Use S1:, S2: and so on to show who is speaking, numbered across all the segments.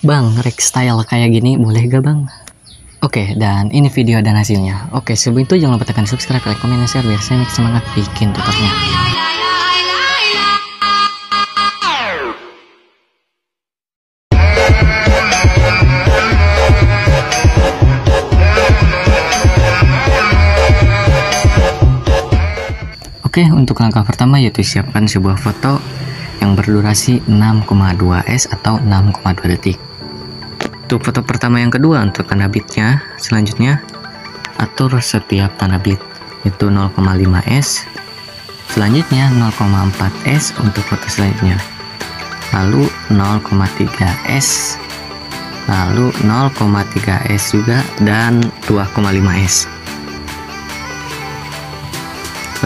S1: Bang, rek style kayak gini boleh gak bang? Oke, dan ini video dan hasilnya. Oke, sebelum itu jangan lupa tekan subscribe, like, komen, dan share biar saya makin semangat bikin tutornya. Oke, untuk langkah pertama yaitu siapkan sebuah foto yang berdurasi 6,2s atau 6,2 detik. Untuk foto pertama yang kedua, untuk tanda bitnya, selanjutnya atur setiap tanda bit itu 0,5s, selanjutnya 0,4s untuk foto selanjutnya, lalu 0,3s, lalu 0,3s juga, dan 2,5s.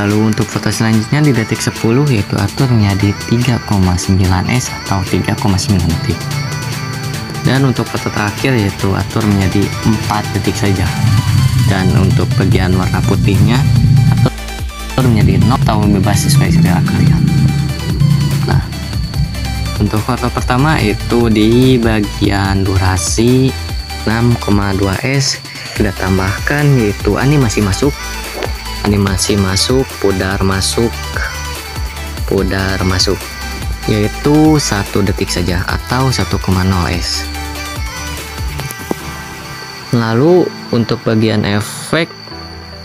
S1: Lalu untuk foto selanjutnya di detik 10 yaitu atur menjadi 3,9s atau 3,9 detik. Dan untuk foto terakhir yaitu atur menjadi 4 detik saja. Dan untuk bagian warna putihnya atur menjadi 0 atau bebas sesuai selera kalian. Nah, untuk foto pertama itu di bagian durasi 6,2s kita tambahkan yaitu animasi masuk, pudar masuk yaitu 1 detik saja atau 1,0s. Lalu untuk bagian efek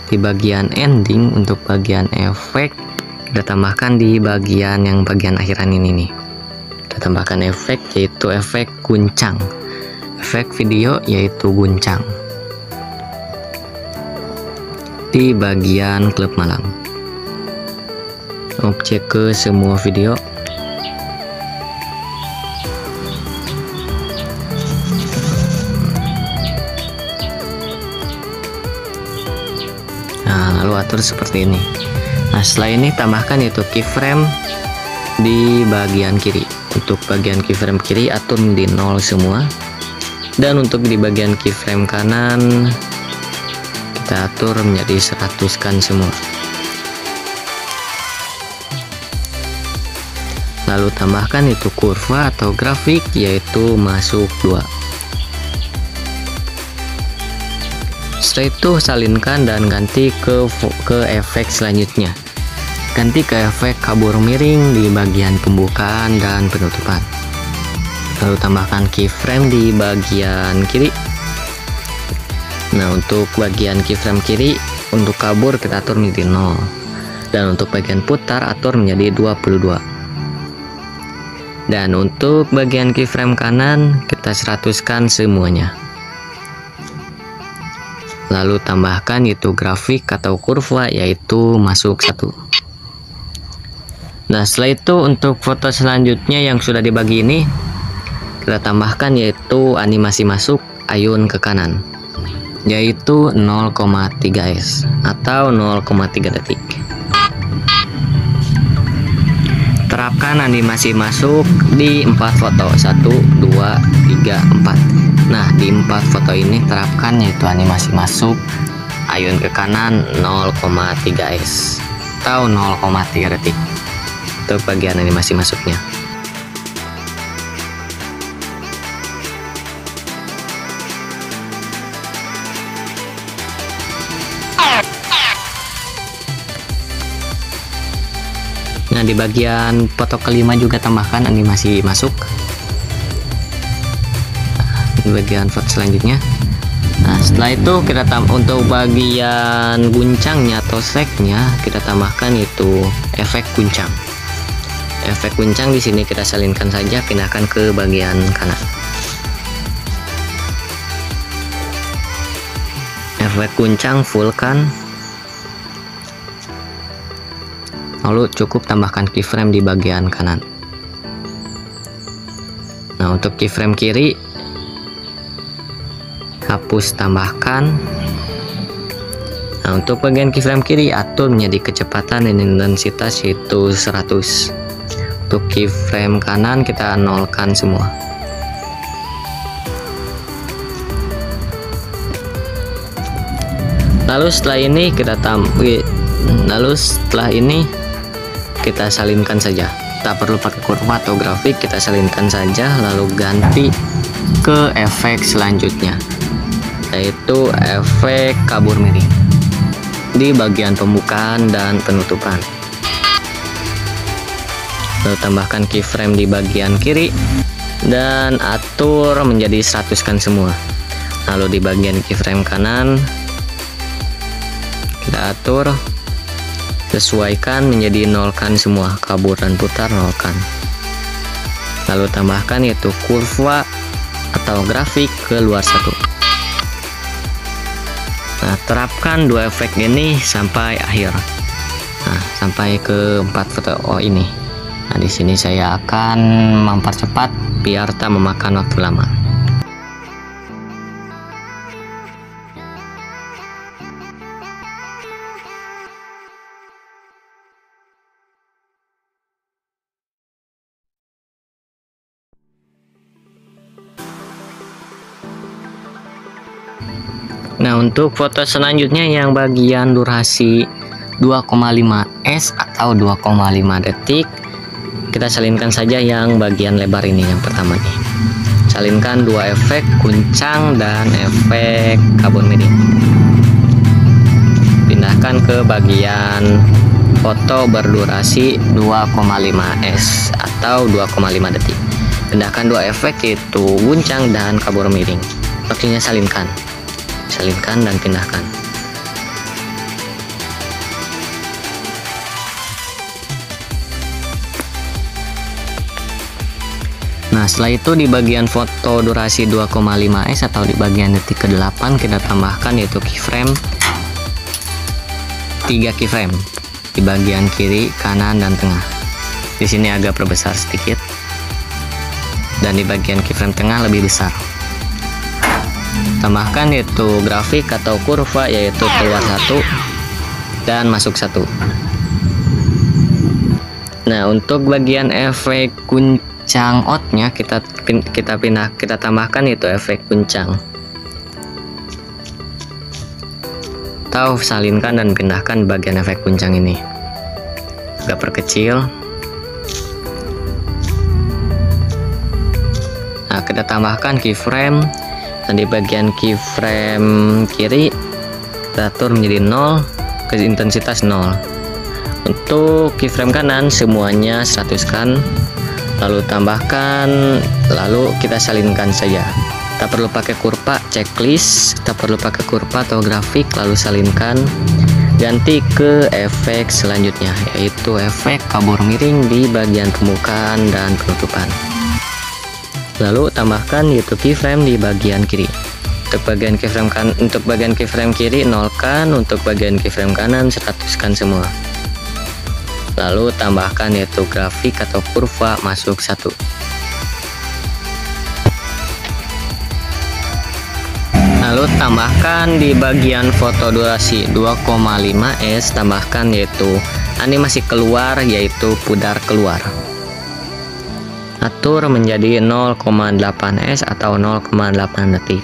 S1: di bagian ending, untuk bagian efek kita tambahkan di bagian akhiran ini nih. Kita tambahkan efek yaitu efek guncang, efek video yaitu guncang di bagian klub malam. Objek ke semua video. Nah, lalu atur seperti ini. Nah, setelah ini tambahkan yaitu keyframe di bagian kiri. Untuk bagian keyframe kiri atur di 0 semua, dan untuk di bagian keyframe kanan kita atur menjadi 100 kan semua. Lalu tambahkan itu kurva atau grafik yaitu masuk 2. Setelah itu salinkan dan ganti ke efek selanjutnya. Ganti ke efek kabur miring di bagian pembukaan dan penutupan. Lalu tambahkan keyframe di bagian kiri. Nah, untuk bagian keyframe kiri untuk kabur kita atur menjadi 0, dan untuk bagian putar atur menjadi 22. Dan untuk bagian keyframe kanan kita 100-kan semuanya. Lalu tambahkan itu grafik atau kurva yaitu masuk 1. Nah, setelah itu untuk foto selanjutnya yang sudah dibagi ini kita tambahkan yaitu animasi masuk ayun ke kanan yaitu 0,3s atau 0,3 detik. Terapkan animasi masuk di 4 foto, 1, 2, 3, 4. Nah, di 4 foto ini terapkan yaitu animasi masuk ayun ke kanan 0,3s atau 0,3 detik untuk bagian animasi masuknya. Nah, di bagian foto kelima juga tambahkan animasi masuk. Di bagian foto selanjutnya. Nah, setelah itu kita untuk bagian guncangnya atau shake-nya kita tambahkan yaitu efek guncang. Efek guncang di sini kita salinkan saja, pindahkan ke bagian kanan. Efek guncang full kan. Lalu cukup tambahkan keyframe di bagian kanan. Nah, untuk keyframe kiri hapus, tambahkan. Nah, untuk bagian keyframe kiri atur menjadi kecepatan dan intensitas yaitu 100. Untuk keyframe kanan kita nolkan semua. Lalu setelah ini kita salinkan saja. Tak perlu pakai kurva atau grafik, kita salinkan saja lalu ganti ke efek selanjutnya, yaitu efek kabur miring di bagian pembukaan dan penutupan. Lalu tambahkan keyframe di bagian kiri dan atur menjadi 100-kan semua. Lalu di bagian keyframe kanan kita atur sesuaikan menjadi 0-kan semua, kabur dan putar 0-kan. Lalu tambahkan yaitu kurva atau grafik ke luar 1. Nah, terapkan dua efek ini sampai akhir. Nah, sampai ke 4 foto ini. Nah, di sini saya akan mempercepat biar tak memakan waktu lama. Nah, untuk foto selanjutnya yang bagian durasi 2,5s atau 2,5 detik, kita salinkan saja yang bagian lebar ini, yang pertama nih. Salinkan dua efek guncang dan efek kabur miring. Pindahkan ke bagian foto berdurasi 2,5s atau 2,5 detik. Pindahkan dua efek yaitu guncang dan kabur miring. Waktunya salinkan dan pindahkan. Nah, setelah itu di bagian foto durasi 2,5s atau di bagian detik ke-8 kita tambahkan yaitu keyframe, 3 keyframe di bagian kiri, kanan, dan tengah. Di sini agak perbesar sedikit dan di bagian keyframe tengah lebih besar. Tambahkan yaitu grafik atau kurva, yaitu keluar 1 dan masuk 1. Nah, untuk bagian efek guncang outnya kita tambahkan yaitu efek guncang. Atau salinkan dan pindahkan bagian efek guncang ini. Agak perkecil. Nah, kita tambahkan keyframe. Dan di bagian keyframe kiri kita atur menjadi 0, ke intensitas 0. Untuk keyframe kanan semuanya 100-kan. Lalu tambahkan, lalu kita salinkan saja. Tak perlu pakai kurva checklist, tak perlu pakai kurva atau grafik, lalu salinkan. Ganti ke efek selanjutnya, yaitu efek kabur miring di bagian pembukaan dan penutupan. Lalu tambahkan yaitu keyframe di bagian kiri. Untuk bagian keyframe kiri 0-kan, untuk bagian keyframe kanan 100-kan semua. Lalu tambahkan yaitu grafik atau kurva masuk 1. Lalu tambahkan di bagian foto durasi 2,5s, tambahkan yaitu animasi keluar, yaitu pudar keluar. Atur menjadi 0,8s atau 0,8 detik.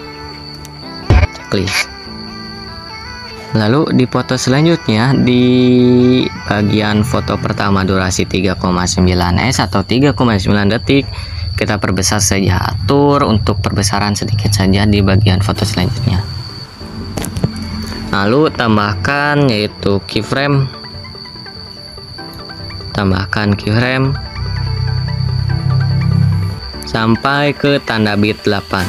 S1: Checklist. Lalu di foto selanjutnya di bagian foto pertama durasi 3,9s atau 3,9 detik, kita perbesar saja. Atur untuk perbesaran sedikit saja di bagian foto selanjutnya. Lalu tambahkan yaitu keyframe. Tambahkan keyframe sampai ke tanda bit 8.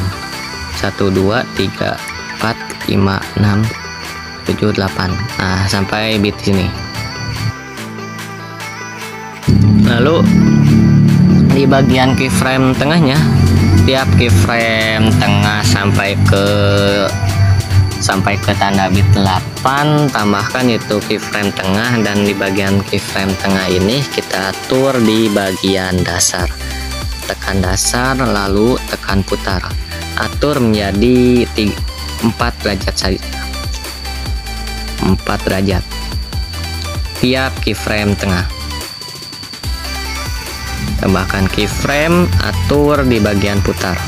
S1: 1 2 3 4 5 6 7 8. Nah, sampai bit sini. Lalu di bagian keyframe tengahnya, tiap keyframe tengah sampai ke tanda bit 8, tambahkan itu keyframe tengah, dan di bagian keyframe tengah ini kita atur di bagian dasar. Tekan dasar lalu tekan putar. Atur menjadi 4 derajat saja. 4 derajat tiap keyframe tengah. Tambahkan keyframe, atur di bagian putar.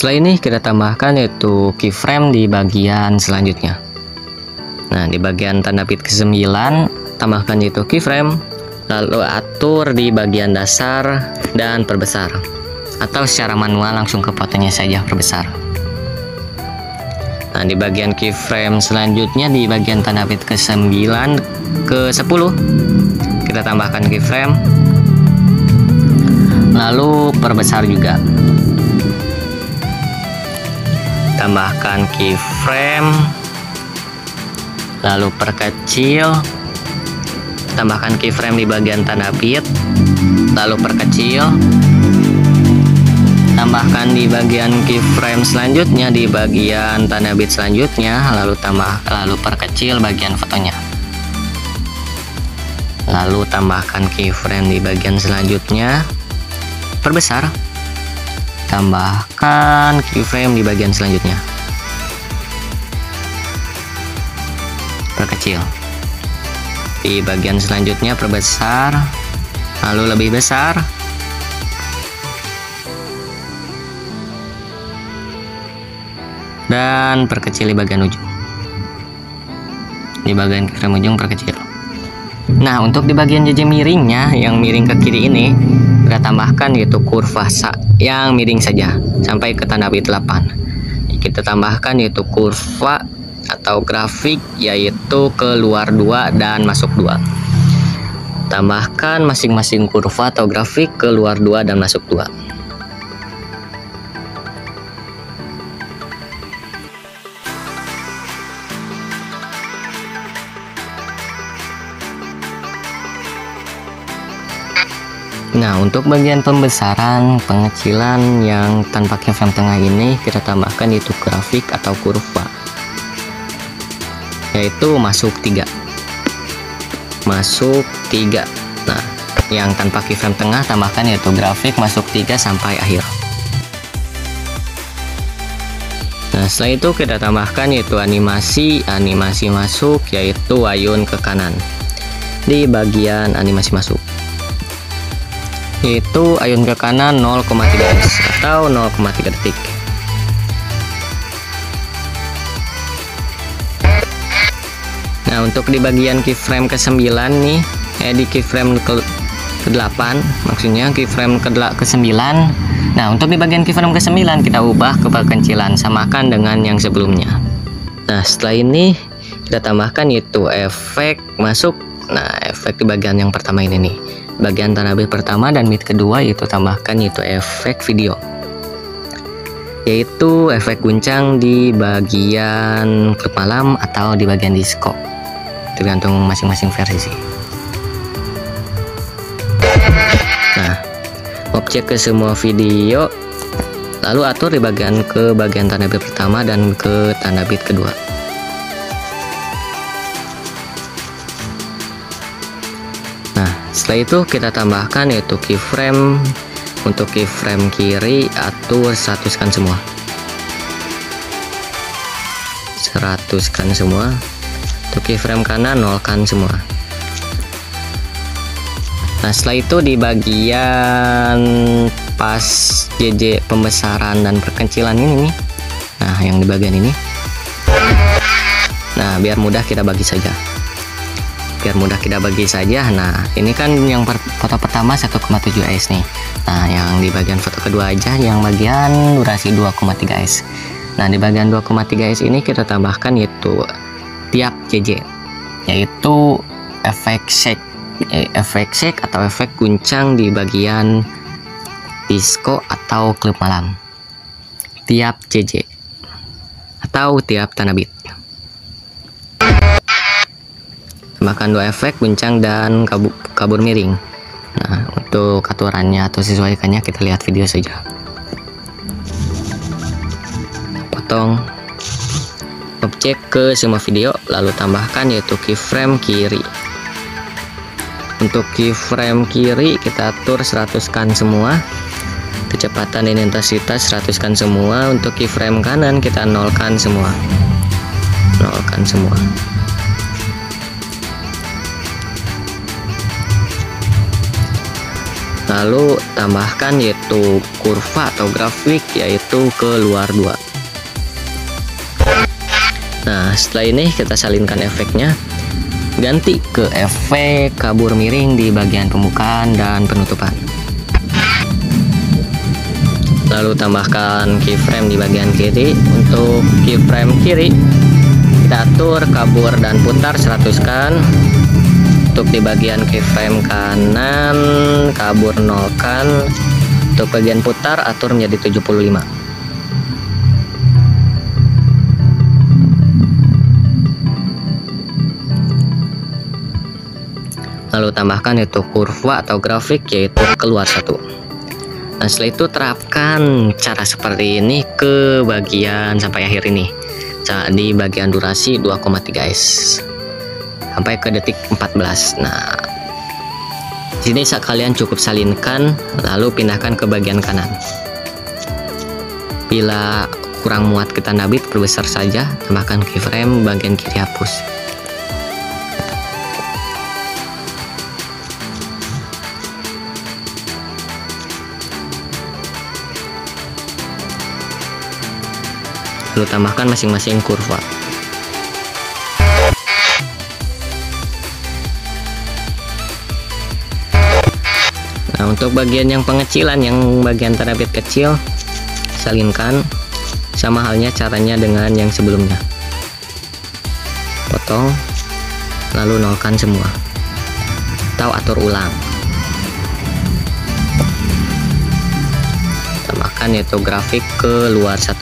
S1: Setelah ini kita tambahkan yaitu keyframe di bagian selanjutnya. Nah, di bagian tanda bit ke-9 tambahkan yaitu keyframe, lalu atur di bagian dasar dan perbesar, atau secara manual langsung ke fotonya saja perbesar. Nah, di bagian keyframe selanjutnya di bagian tanda bit ke-9 ke-10 kita tambahkan keyframe, lalu perbesar juga. Tambahkan keyframe, lalu perkecil. Tambahkan keyframe di bagian tanda bit, lalu perkecil. Tambahkan di bagian keyframe selanjutnya di bagian tanda bit selanjutnya, lalu perkecil bagian fotonya. Lalu tambahkan keyframe di bagian selanjutnya, perbesar. Tambahkan keyframe di bagian selanjutnya, perkecil. Di bagian selanjutnya perbesar, lalu lebih besar. Dan perkecil di bagian ujung. Di bagian keyframe ujung perkecil. Nah, untuk di bagian JJ miringnya, yang miring ke kiri ini, kita tambahkan yaitu kurva yang miring saja sampai ke tanda bit 8. Kita tambahkan yaitu kurva atau grafik, yaitu keluar 2 dan masuk 2. Tambahkan masing-masing kurva atau grafik keluar 2 dan masuk 2. Nah, untuk bagian pembesaran, pengecilan yang tanpa keyframe tengah ini kita tambahkan yaitu grafik atau kurva, yaitu masuk 3. Masuk 3. Nah, yang tanpa keyframe tengah tambahkan yaitu grafik masuk 3 sampai akhir. Nah, setelah itu kita tambahkan yaitu animasi masuk, yaitu ayun ke kanan di bagian animasi masuk, yaitu ayun ke kanan 0,3 atau 0,3 detik. Nah, untuk di bagian keyframe ke-9 nih, di keyframe ke-8 maksudnya keyframe ke-9. Nah, untuk di bagian keyframe ke-9 kita ubah ke perkecilan, samakan dengan yang sebelumnya. Nah, setelah ini kita tambahkan yaitu efek masuk. Nah, efek di bagian yang pertama ini nih, bagian tanda bit pertama dan bit kedua, yaitu tambahkan yaitu efek video, yaitu efek guncang di bagian klub malam atau di bagian disco, tergantung masing-masing versi. Nah, objek ke semua video, lalu atur di bagian tanda bit pertama dan ke tanda bit kedua. Setelah itu kita tambahkan yaitu keyframe. Untuk keyframe kiri atur 100-kan semua, 100-kan semua. Untuk keyframe kanan 0-kan semua. Nah, setelah itu di bagian pas JJ pembesaran dan perkecilan ini nih, nah yang di bagian ini, nah biar mudah kita bagi saja. Nah, ini kan yang foto pertama 1,7s nih. Nah, yang di bagian foto kedua aja yang bagian durasi 2,3s. Nah, di bagian 2,3s ini kita tambahkan yaitu tiap JJ, yaitu efek shake atau efek guncang di bagian disco atau klub malam, tiap JJ atau tiap tanda bit. Tambahkan 2 efek guncang dan kabur miring. Nah, untuk aturannya atau sesuaikannya kita lihat video saja. Potong objek ke semua video, lalu tambahkan yaitu keyframe kiri. Untuk keyframe kiri kita atur 100-kan semua, kecepatan dan intensitas 100-kan semua. Untuk keyframe kanan kita 0-kan semua, 0-kan semua. Lalu tambahkan yaitu kurva atau grafik yaitu keluar 2. Nah, setelah ini kita salinkan efeknya. Ganti ke efek kabur miring di bagian pembukaan dan penutupan. Lalu tambahkan keyframe di bagian kiri. Untuk keyframe kiri kita atur kabur dan putar 100 kan. Untuk di bagian keyframe kanan kabur 0 kan. Untuk bagian putar atur menjadi 75. Lalu tambahkan yaitu kurva atau grafik yaitu keluar 1. Nah, setelah itu terapkan cara seperti ini ke bagian sampai akhir ini. Di bagian durasi 2,3s sampai ke detik 14. Nah, sini kalian cukup salinkan lalu pindahkan ke bagian kanan. Bila kurang muat kita tanda bit, perbesar saja, tambahkan keyframe bagian kiri hapus. Lalu tambahkan masing-masing kurva. Nah, untuk bagian yang pengecilan, yang bagian tanda bit kecil, salinkan. Sama halnya caranya dengan yang sebelumnya. Potong, lalu nolkan semua. Atau atur ulang. Tambahkan yaitu grafik keluar 1.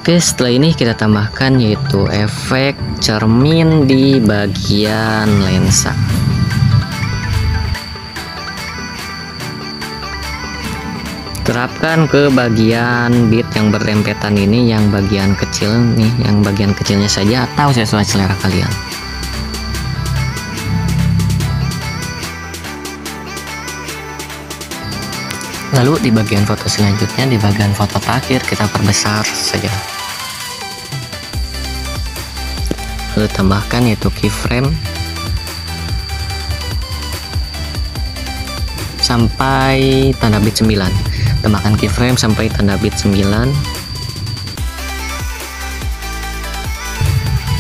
S1: Oke, setelah ini kita tambahkan yaitu efek cermin di bagian lensa. Terapkan ke bagian bit yang berdempetan ini, yang bagian kecil nih, yang bagian kecilnya saja atau sesuai selera kalian. Lalu di bagian foto selanjutnya, di bagian foto terakhir kita perbesar saja. Lalu tambahkan yaitu keyframe sampai tanda bit 9. Tambahkan keyframe sampai tanda bit 9.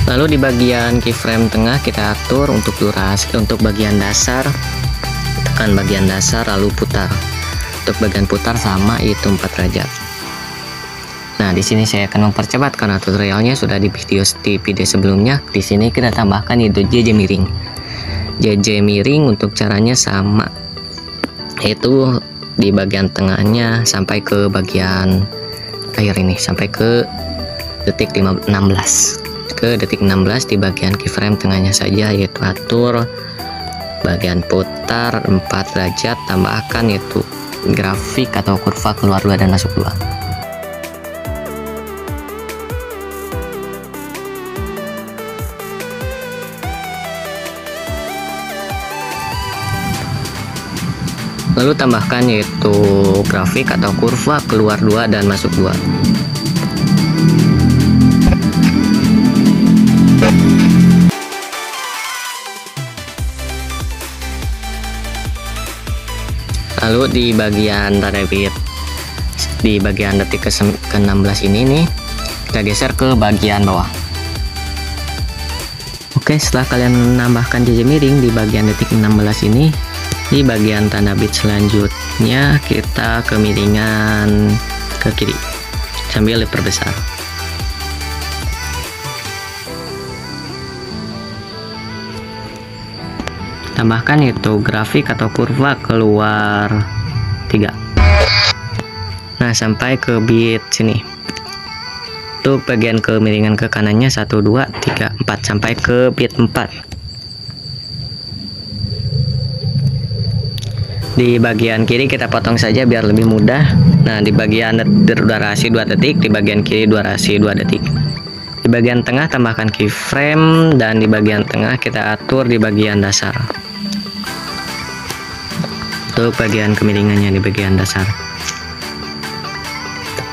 S1: Lalu di bagian keyframe tengah kita atur untuk durasi. Untuk bagian dasar, tekan bagian dasar lalu putar. Untuk bagian putar sama itu 4 derajat. Nah, di sini saya akan mempercepat karena tutorialnya sudah di video sebelumnya. Di sini kita tambahkan itu JJ miring. JJ miring untuk caranya sama, yaitu di bagian tengahnya sampai ke bagian akhir ini, sampai ke detik 16. Ke detik 16 di bagian keyframe tengahnya saja, yaitu atur bagian putar 4 derajat, tambahkan yaitu grafik atau kurva keluar 2 dan masuk 2. Lalu tambahkan yaitu grafik atau kurva keluar 2 dan masuk 2. Lalu di bagian tanda bit, di bagian detik ke-16 ini nih, kita geser ke bagian bawah. Oke, setelah kalian menambahkan JJ miring di bagian detik 16 ini, di bagian tanda bit selanjutnya kita kemiringan ke kiri sambil diperbesar. Tambahkan itu grafik atau kurva keluar 3. Nah, sampai ke bit sini. Untuk bagian kemiringan ke kanannya 1, 2, 3, 4 sampai ke bit 4. Di bagian kiri kita potong saja biar lebih mudah. Nah, di bagian durasi 2 detik, di bagian kiri durasi 2 detik. Di bagian tengah tambahkan keyframe, dan di bagian tengah kita atur di bagian dasar. Untuk bagian kemiringannya di bagian dasar.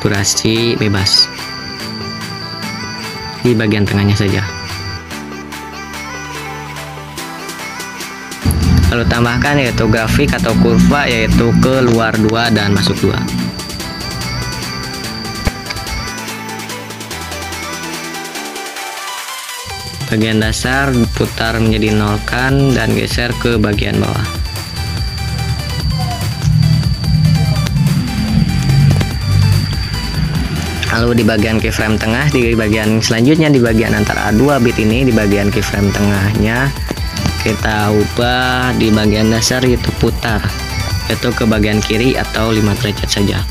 S1: Durasi bebas. Di bagian tengahnya saja. Lalu tambahkan yaitu grafik atau kurva, yaitu keluar 2 dan masuk 2. Bagian dasar putar menjadi 0 kan dan geser ke bagian bawah. Lalu di bagian keyframe tengah, di bagian selanjutnya di bagian antara 2 bit ini, di bagian keyframe tengahnya kita ubah di bagian dasar yaitu putar, yaitu ke bagian kiri atau 5 derajat saja.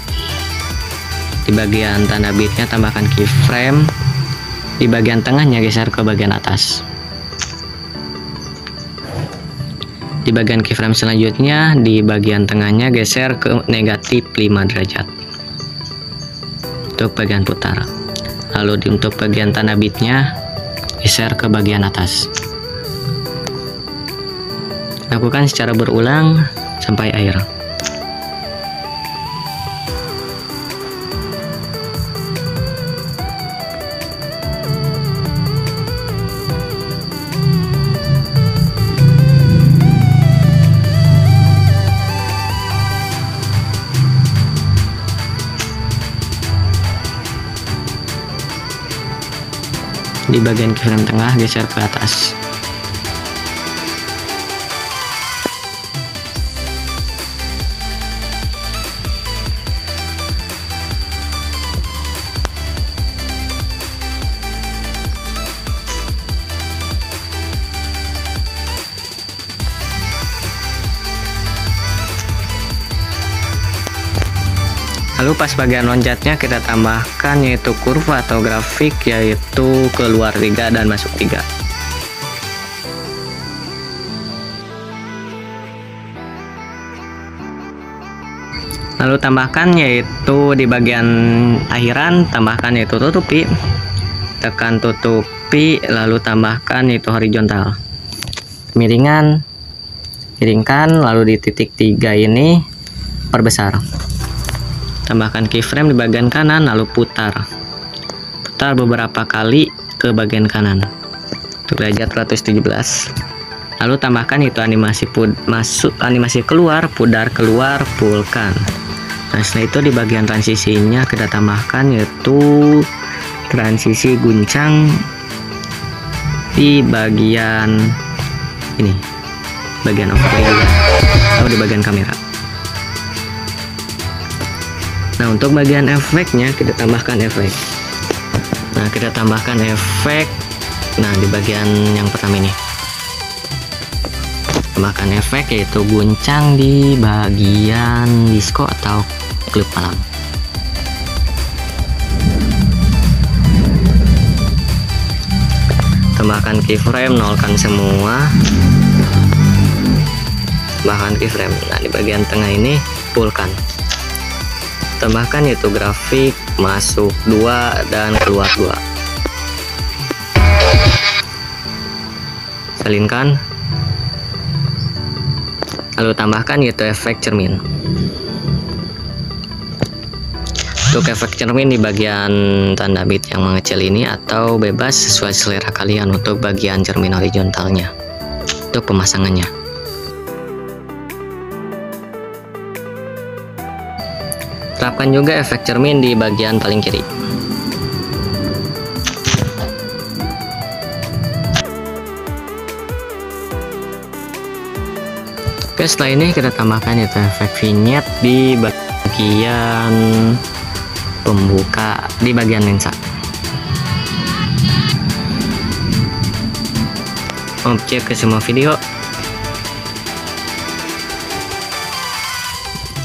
S1: Di bagian tanda bitnya tambahkan keyframe, di bagian tengahnya geser ke bagian atas. Di bagian keyframe selanjutnya, di bagian tengahnya geser ke negatif 5 derajat untuk bagian putar. Lalu untuk bagian tanda bitnya geser ke bagian atas. Lakukan secara berulang sampai akhir. Di bagian keyframe tengah geser ke atas. Lalu pas bagian loncatnya kita tambahkan yaitu kurva atau grafik, yaitu keluar 3 dan masuk 3. Lalu tambahkan yaitu di bagian akhiran, tambahkan yaitu tutupi, tekan tutupi, lalu tambahkan yaitu horizontal, miringan, miringkan, lalu di titik 3 ini perbesar. Tambahkan keyframe di bagian kanan, lalu putar beberapa kali ke bagian kanan untuk derajat 117. Lalu tambahkan itu animasi animasi keluar, pudar keluar, pulkan. Nah, setelah itu di bagian transisinya kita tambahkan yaitu transisi guncang di bagian ini, bagian overlay juga, atau di bagian kamera. Nah, untuk bagian efeknya kita tambahkan efek. Nah, kita tambahkan efek. Nah, di bagian yang pertama ini tambahkan efek yaitu guncang di bagian disco atau klip malam. Tambahkan keyframe, nolkan semua. Tambahkan keyframe. Nah, di bagian tengah ini fullkan. Tambahkan yaitu grafik, masuk 2 dan keluar 2. Salinkan. Lalu tambahkan yaitu efek cermin. Untuk efek cermin di bagian tanda bit yang mengecil ini, atau bebas sesuai selera kalian untuk bagian cermin horizontalnya untuk pemasangannya. Terapkan juga efek cermin di bagian paling kiri. Oke, setelah ini kita tambahkan yaitu efek vignette di bagian pembuka, di bagian lensa. Objek ke semua video,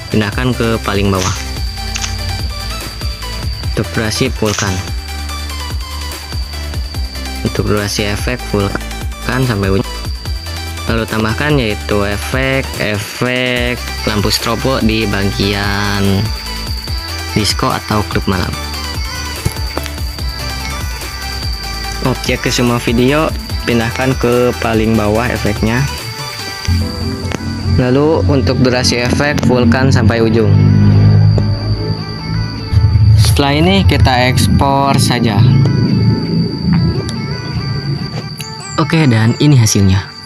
S1: pindahkan ke paling bawah. Untuk durasi fullkan. Untuk durasi efek fullkan sampai ujung. Lalu tambahkan yaitu efek lampu strobo di bagian disco atau klub malam. Oke, ke semua video pindahkan ke paling bawah efeknya. Lalu untuk durasi efek fullkan sampai ujung. Setelah ini kita ekspor saja. Oke, dan ini hasilnya.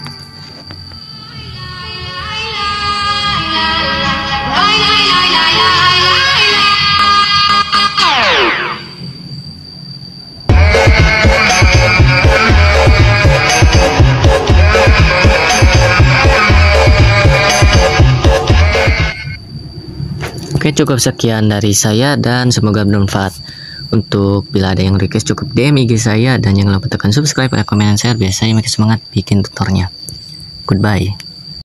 S1: Oke, cukup sekian dari saya dan semoga bermanfaat. Untuk bila ada yang request cukup DM IG saya dan jangan lupa tekan subscribe, like, komen, dan share biar saya makin semangat bikin tutornya. Goodbye.